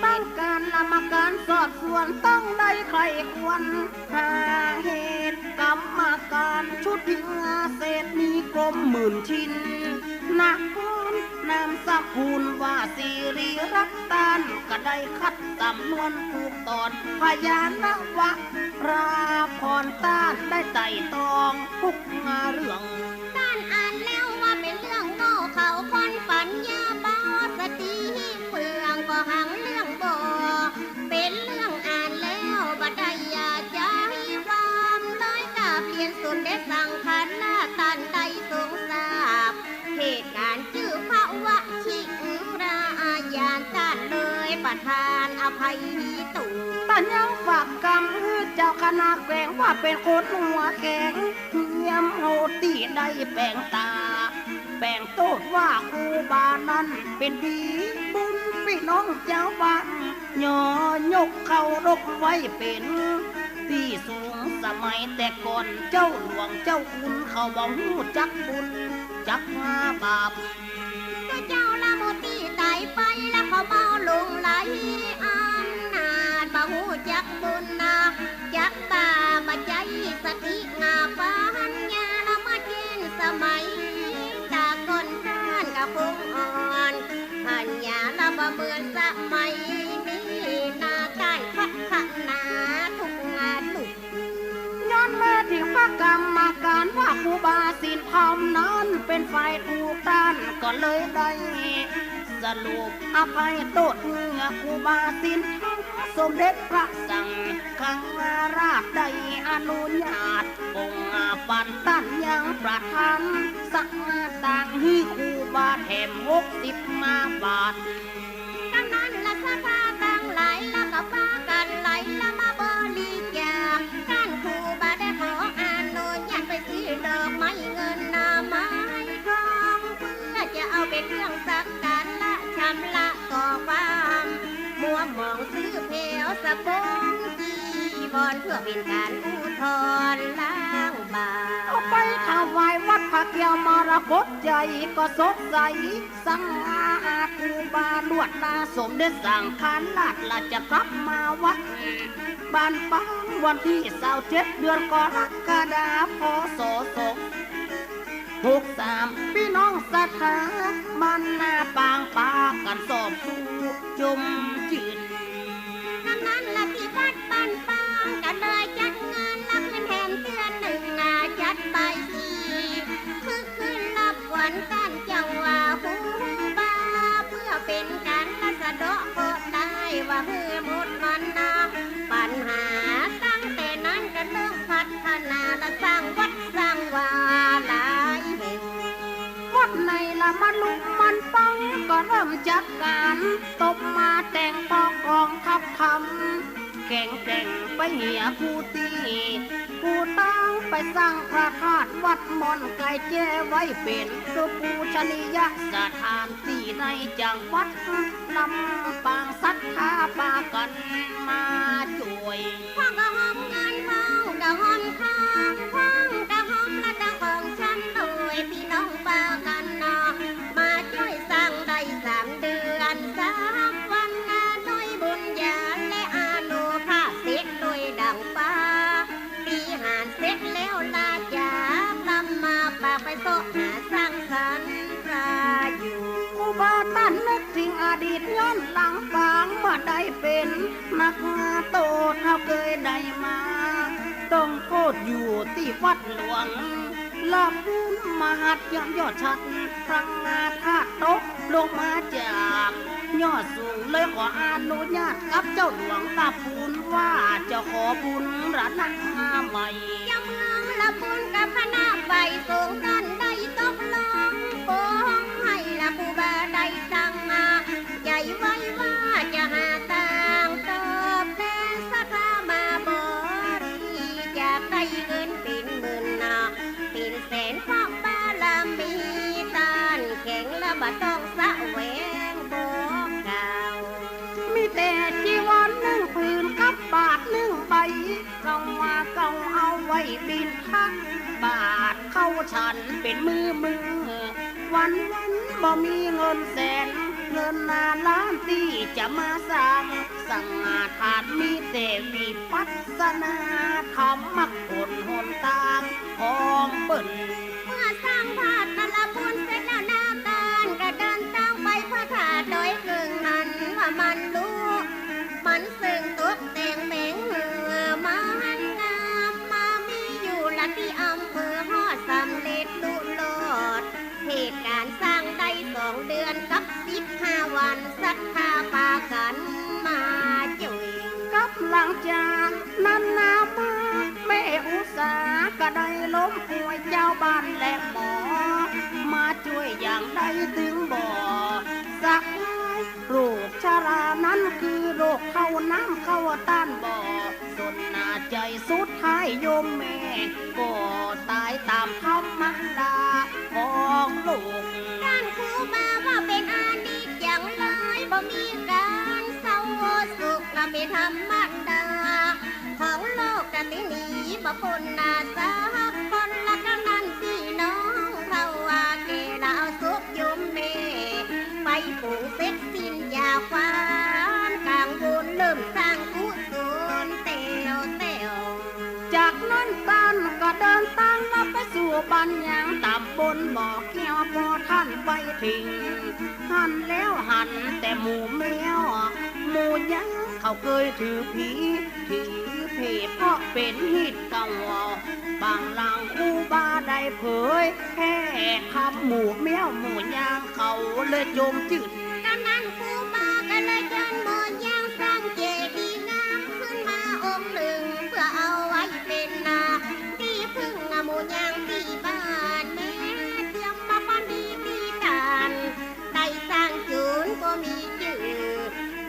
ตั้งการละมาการสอบสวนต้องได้ใครควรหาเหตุกรรมการชุดพิงาเศษมีกลมหมื่นชิ้นนักคนนามสกุลว่าสิริรัตน์ตานก็ได้คัดสำนวนถูกตอนพยานวะราพรต้านได้ไต่ตองทุกงาเรื่องต้านอ่านแล้วว่าเป็นเรื่องโง่เขาคนฝันยาเบาสติเปลืองก็หังเรื่องบ่เป็นเรื่องอ่านแล้วบัดได้ยาใจความเลยกับเปลี่ยนสุนได้สั่งคันหน้าตันใดสงสารเหตุการณ์ชื่อพระวชิราอาญาต้านเลยประทานอภัยตู่ตันยังฝากกรรมเจ้าคณะแขวงว่าเป็นคนหัวแข็งเงียมโหตีได้แบ่งตาแบ่งโทษว่าครูบานั้นเป็นผีบุญพี่น้องเจ้าบ้านย่อยกเขารกไว้เป็นที่สูงสมัยแต่ก่อนเจ้าหลวงเจ้าคุณเขาบอกหูจักบุญจักมาบาปก็เจ้าละโมตีตายไปแล้วเขาเมาลงไหลอำนาจบ่หูจักบุญนาจักบาปใจสติงาปัญญาละมาเจนสมัยจากคนด้านกับคงอ่อนปัญญาละบ่เหมือนสมัยนี้นาการพัฒนาทุกงานลุกย้อนมาที่พระกรรมการว่าครูบาศีลธรรมนั้นเป็นฝ่ายถูกต้านก็เลยได้สรุปอภัยโทษเมื่อครูบาศีลธรรมสมเด็จพระสังฆราชได้อนุญาตองค์ปันตันยังประทานสักต่างให้ครูบาแถม60 มาบาทดังนั้นละสภาตั้งหลายละก็พากันไหลละมาบริจาคการครูบาได้ขออนุญาตไปซื้อดอกไม้เงินนาไม้ทองเพื่อจะเอาเป็นเครื่องสักการละชำระก่อความมัวมองซื้อเพลสะบงจีบอนเพื่อเป็นการอุทธรณ์ล้างบาปเอาไปถวายวัดพระเกี่ยวมรกตใจก็สดใสสังอาครูบาลวดลาสมเด็จสั่งคันลาดละจะกลับมาวัดบ้านปังวันที่27 เดือนกรกฎาคมพ.ศ. 63พี่น้องศรัทธามันนาปางปากันสอบสู้จมจืดดังนั้นละที่วัดบ้านปังก็เลยจัดงานรับเงินแทนเดือนหนึ่งจัดไปคือรับวันกันจังว่าครูบาเพื่อเป็นการละสะเดาะโกรธได้ว่าเพื่อหมดมันนาปัญหาตั้งแต่นั้นก็เริ่มพัฒนาและสร้างวัดสร้างวาหลายแห่งวัดในละมันลุกมันปังก็เริ่มจัดการตบมาแต่งปอกกองทับทำแข่งไปเหี่ยผู้ตีผู้ตั้งไปสร้างพระธาตุวัดมอนไก่แจ้ไว้เป็นตัวปูชนียสถานที่ในจังหวัดลำปางศรัทธาปากันมาช่วยพ่อกะหอมงานพ่อกะหอมข้างพ่องกะหอมละตะของฉันโดยพี่น้องปากันมาช่วยสร้างได้3 เดือน3 วันโดยบุญญาและอานุภาพเสร็จโดยดังฟ้าปีหานเสร็จแล้วลาจากนำมาปากไปโตหาสร้างสรรค์พระอยู่ครูบาตันนึกถึงอดีตย้อนหลังปางมาได้เป็นนักโตเท่าเคยได้มาต้องโคตรอยู่ที่วัดหลวงลับบุญมหัดย้อนยอดชัดพระงาธาตุตกลงมาจาก ยอดสูงเลยขออนุญาตกับเจ้าหลวงตาพูนว่าจะขอบุญรัตนาใหม่ เจ้าเมืองละบุญกับคณะไฟสูงกันได้ตกลงโป้งให้ละผู้บาได้สั่งมาใจไว้ว่าจะหาต่างตอบแทนสักมาบ่ที่จะได้เงินเป็นหมื่นนาเป็นแสนพอกบารมีตานแข็งและบ่ต้องสะแหวงบอกกล่าว มีแต่จีวรหนึ่งผืนกับบาทหนึ่งใบเก่ามาเก่าเอาไว้บินทักบาทเข้าฉันเป็นมือวันบ่มีเงินแสนเงินนาล้านที่จะมาสร้างสังอาทานมีแต่วิปัสสนาธรรมะคนหนตามของเปิ่น เมื่อสร้างพาดตะละบุญเสร็จแล้วนาการก็เดินทางไปพระธาตุโดยกึ่งหันว่ามันรู้มันซึ่งตกแต่งแมงเหอมาหันงามมามีอยู่ละที่อำเภอฮอดสำเร็จลุโลดเหตุการณ์สร้างได้2 เดือนกับ15 วันศรัทธาปากันมาจุย กับหลังจากนั้นนามาแม่อุตสาก็ได้ล้มป่วยเจ้าบ้านและหมอ มาช่วยอย่างใดถึงบ่สักโรคชรานั้นคือโรคเข้าน้ำเข้าต้านบ่สนหน้าใจสุดท้ายโยมแม่ก็ตายตามธรรมดาของโลก ด้านครูบาว่าเป็นอานิจอย่างเลยบ่มีการเศร้าสุขละเป็นธรรมดาของโลกกติหนีบ่พ้นหนาสาคนละกำนันพี่น้องเขาว่าเกดาวสุขยมเมไปปลูกเสร็จสิ้นยาควานกลางบุญเริ่มสร้างกุศลเตียว จากนั้นตันก็เดินทางมาไปสู่บ้านยางตำบลบ่อแก้วพอท่านไปถึงหันแล้วหันแต่หมูแมวหมูยังเขาเคยถือผีถือเพศเพราะเป็นหิดเก่าบางหลังคู่บาได้เผยแค่คำหมูแมวหมูยางเขาเลยจมจืด กำนันครูบาก็เลยเดินโมยางสร้างเจดีย์งามขึ้นมาองค์หนึ่งเพื่อเอาไว้เป็นนาที่พึ่งหมู่ยางที่บ้านแม่เตรียมมาฟันดีที่ตานได้สร้างจูนก็มีชื่อ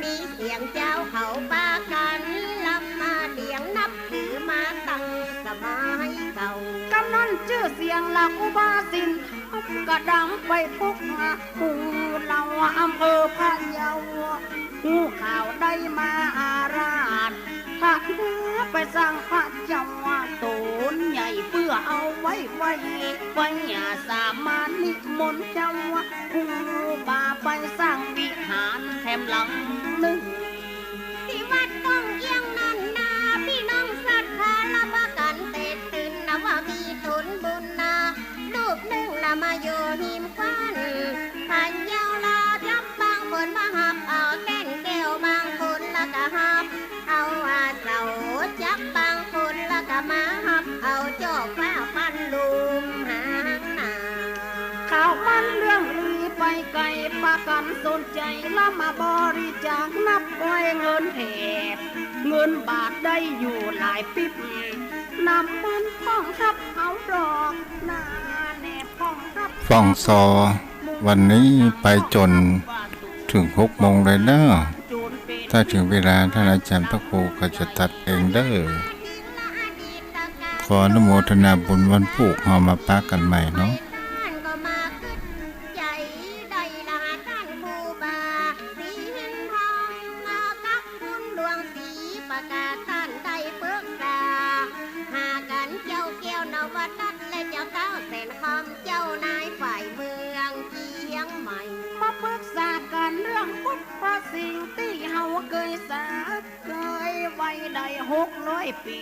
มีเสียงเจ้าเขาปากันลำมาเลี้ยงนับถือมาตั้งสมัยเก่า กำนันชื่อเสียงหลักอุบาสินกระดังไปทุกหมู่เราอำเภอพะเยาหูข่าวได้มาอาราธถ้าเนื้อไปสร้างพระเจ้าตูนใหญ่เพื่อเอาไว้สามารถนิมนต์เจ้าครูบาไปสร้างวิหารแถมหลังหนึ่ง ที่วัดต้องเอียงนั่นนาพี่น้องศรัทธาละว่ากันเตะตื่นนะว่ามีทุนบุญนาลูกหนึ่งละมาอยู่หิมควันผ่านยาวลาจับบางคนมาหับเอาแก้นแก้วบางคนละก็หับเอาอาเสาจับบางคนละก็มาหับเอาจอกฟ้าฟันลุมหางหนา ข่าวมันเรื่องลือไปไกลปากันสนใจแล้วมาบริจาคนับไว้เงินแถบเงินบาทได้อยู่หลายปิ๊บนำมันพ่องทับเอาดอกหน้าแนบพ่องทับ ฟ่องซอ วันนี้ไปจนถึง6 โมงเลยเนอะถ้าถึงเวลาท่านอาจารย์พระครูก็จะตัดเองเด้อขออนุโมทนาบุญวันผูกเฮามาปากันใหม่เนาะ ก็มาขึ้นใจได้ละท่านครูบาสีหินทองมากับคุณหลวงศรีประกาศท่านได้ปรึกษาหากันเจ้าแก้วนวทัศน์และเจ้าเก้าแสนคำเจ้านายฝ่ายเมืองเชียงใหม่ มาปรึกษากันเรื่องพุทธสิ่งที่เฮาเคยสาเคยไว้ได้600 ปี